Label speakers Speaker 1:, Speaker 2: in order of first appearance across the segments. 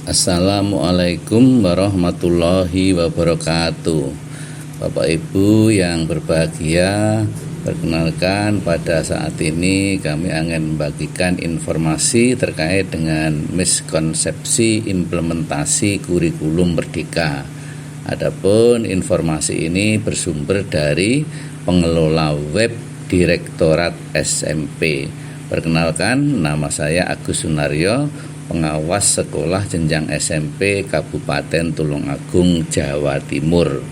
Speaker 1: Assalamualaikum warahmatullahi wabarakatuh. Bapak Ibu yang berbahagia, perkenalkan pada saat ini kami akan membagikan informasi terkait dengan miskonsepsi implementasi kurikulum Merdeka. Adapun informasi ini bersumber dari pengelola web Direktorat SMP. Perkenalkan, nama saya Agus Sunaryo, pengawas sekolah jenjang SMP Kabupaten Tulungagung, Jawa Timur.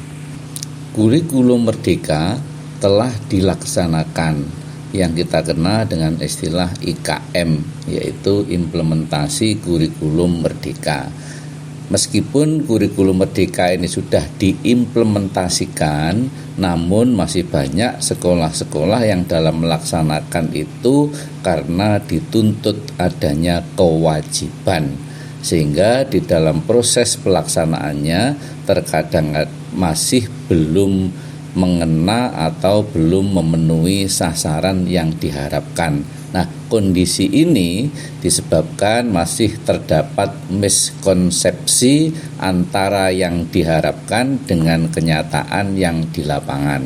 Speaker 1: Kurikulum Merdeka telah dilaksanakan yang kita kenal dengan istilah IKM, yaitu implementasi kurikulum Merdeka. Meskipun kurikulum Merdeka ini sudah diimplementasikan, namun masih banyak sekolah-sekolah yang dalam melaksanakan itu karena dituntut adanya kewajiban, sehingga di dalam proses pelaksanaannya terkadang masih belum mengena atau belum memenuhi sasaran yang diharapkan. Nah, kondisi ini disebabkan masih terdapat miskonsepsi antara yang diharapkan dengan kenyataan yang di lapangan.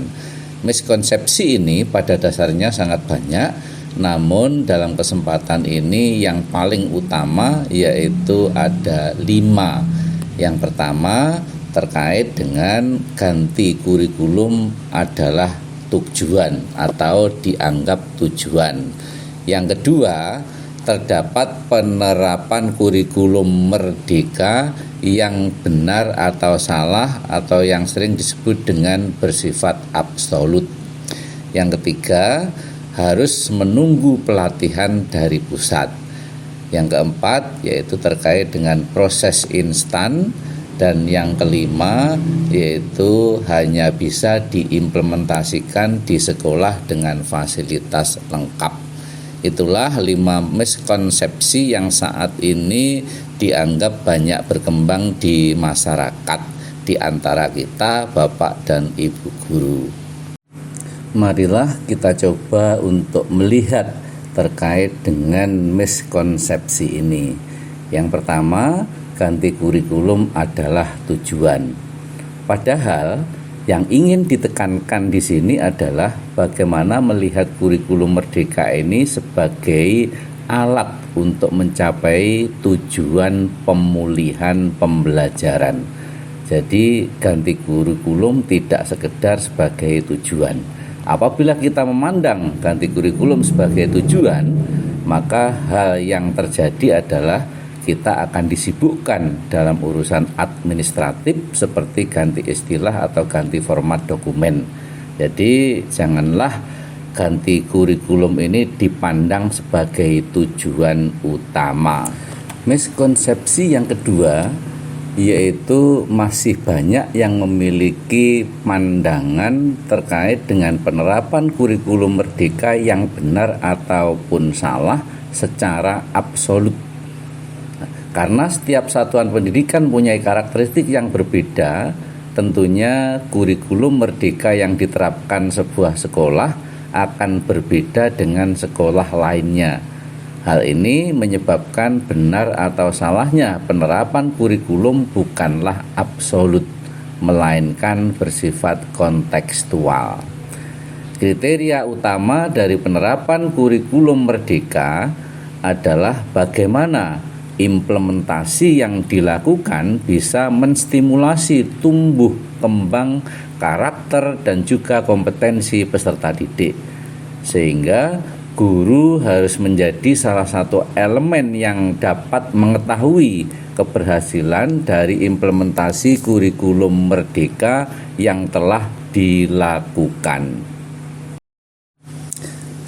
Speaker 1: Miskonsepsi ini pada dasarnya sangat banyak, namun dalam kesempatan ini yang paling utama yaitu ada 5. Yang pertama terkait dengan ganti kurikulum adalah tujuan atau dianggap tujuan. Yang kedua, terdapat penerapan kurikulum Merdeka yang benar atau salah atau yang sering disebut dengan bersifat absolut. Yang ketiga, harus menunggu pelatihan dari pusat. Yang keempat, yaitu terkait dengan proses instan. Dan yang kelima, yaitu hanya bisa diimplementasikan di sekolah dengan fasilitas lengkap. Itulah 5 miskonsepsi yang saat ini dianggap banyak berkembang di masyarakat, di antara kita Bapak dan Ibu guru. Marilah kita coba untuk melihat terkait dengan miskonsepsi ini. Yang pertama, ganti kurikulum adalah tujuan. Padahal yang ingin ditekankan di sini adalah bagaimana melihat kurikulum Merdeka ini sebagai alat untuk mencapai tujuan pemulihan pembelajaran. Jadi ganti kurikulum tidak sekedar sebagai tujuan. Apabila kita memandang ganti kurikulum sebagai tujuan, maka hal yang terjadi adalah kita akan disibukkan dalam urusan administratif seperti ganti istilah atau ganti format dokumen. Jadi janganlah ganti kurikulum ini dipandang sebagai tujuan utama. Miskonsepsi yang kedua yaitu masih banyak yang memiliki pandangan terkait dengan penerapan kurikulum Merdeka yang benar ataupun salah secara absolut. Karena setiap satuan pendidikan punya karakteristik yang berbeda, tentunya kurikulum Merdeka yang diterapkan sebuah sekolah akan berbeda dengan sekolah lainnya. Hal ini menyebabkan benar atau salahnya penerapan kurikulum bukanlah absolut, melainkan bersifat kontekstual. Kriteria utama dari penerapan kurikulum Merdeka adalah bagaimana implementasi yang dilakukan bisa menstimulasi tumbuh kembang karakter dan juga kompetensi peserta didik, sehingga guru harus menjadi salah satu elemen yang dapat mengetahui keberhasilan dari implementasi kurikulum Merdeka yang telah dilakukan.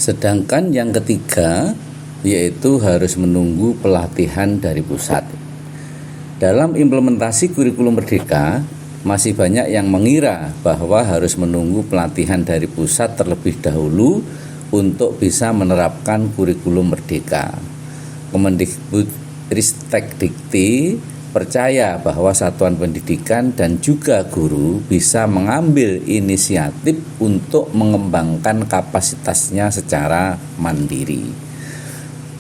Speaker 1: Sedangkan yang ketiga yaitu harus menunggu pelatihan dari pusat. Dalam implementasi kurikulum Merdeka, masih banyak yang mengira bahwa harus menunggu pelatihan dari pusat terlebih dahulu untuk bisa menerapkan kurikulum Merdeka. Kemendikbudristekdikti percaya bahwa satuan pendidikan dan juga guru bisa mengambil inisiatif untuk mengembangkan kapasitasnya secara mandiri.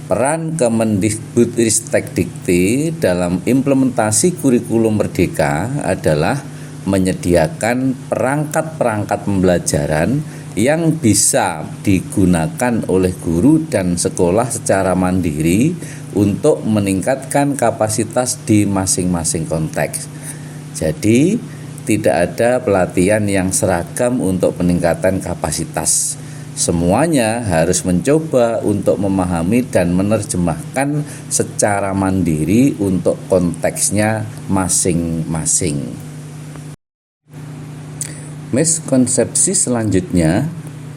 Speaker 1: Peran Kemendikbudristekdikti dalam implementasi kurikulum Merdeka adalah menyediakan perangkat-perangkat pembelajaran yang bisa digunakan oleh guru dan sekolah secara mandiri untuk meningkatkan kapasitas di masing-masing konteks. Jadi, tidak ada pelatihan yang seragam untuk peningkatan kapasitas. Semuanya harus mencoba untuk memahami dan menerjemahkan secara mandiri untuk konteksnya masing-masing. Miskonsepsi selanjutnya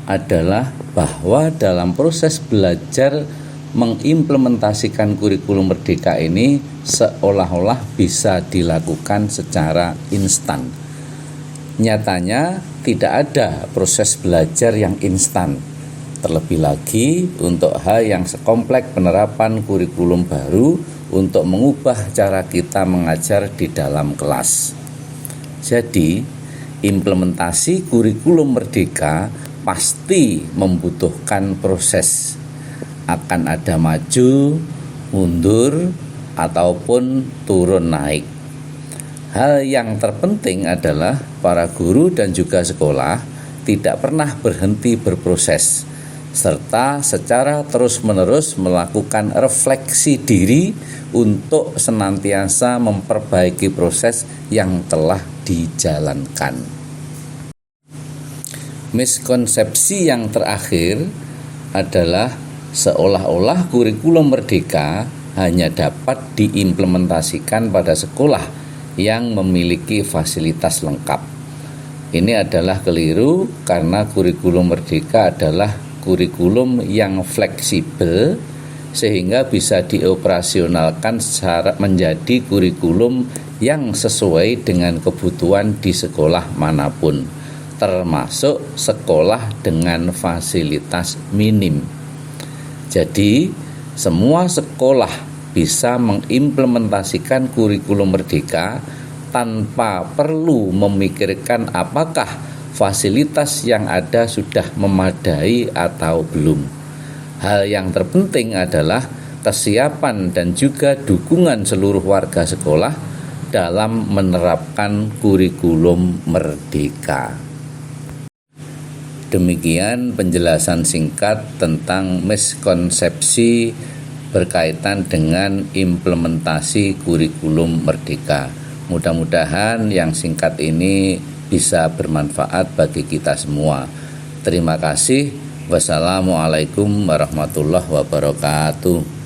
Speaker 1: adalah bahwa dalam proses belajar mengimplementasikan kurikulum Merdeka ini seolah-olah bisa dilakukan secara instan. Nyatanya tidak ada proses belajar yang instan. Terlebih lagi untuk hal yang sekompleks penerapan kurikulum baru untuk mengubah cara kita mengajar di dalam kelas. Jadi, implementasi kurikulum Merdeka pasti membutuhkan proses. Akan ada maju, mundur, ataupun turun naik. Hal yang terpenting adalah para guru dan juga sekolah tidak pernah berhenti berproses, serta secara terus-menerus melakukan refleksi diri untuk senantiasa memperbaiki proses yang telah dijalankan. Miskonsepsi yang terakhir adalah seolah-olah kurikulum Merdeka hanya dapat diimplementasikan pada sekolah yang memiliki fasilitas lengkap. Ini adalah keliru karena kurikulum Merdeka adalah kurikulum yang fleksibel sehingga bisa dioperasionalkan secara menjadi kurikulum yang sesuai dengan kebutuhan di sekolah manapun, termasuk sekolah dengan fasilitas minim. Jadi, semua sekolah bisa mengimplementasikan kurikulum Merdeka tanpa perlu memikirkan apakah fasilitas yang ada sudah memadai atau belum. Hal yang terpenting adalah kesiapan dan juga dukungan seluruh warga sekolah dalam menerapkan kurikulum Merdeka. Demikian penjelasan singkat tentang miskonsepsi berkaitan dengan implementasi kurikulum Merdeka. Mudah-mudahan yang singkat ini bisa bermanfaat bagi kita semua. Terima kasih. Wassalamualaikum warahmatullahi wabarakatuh.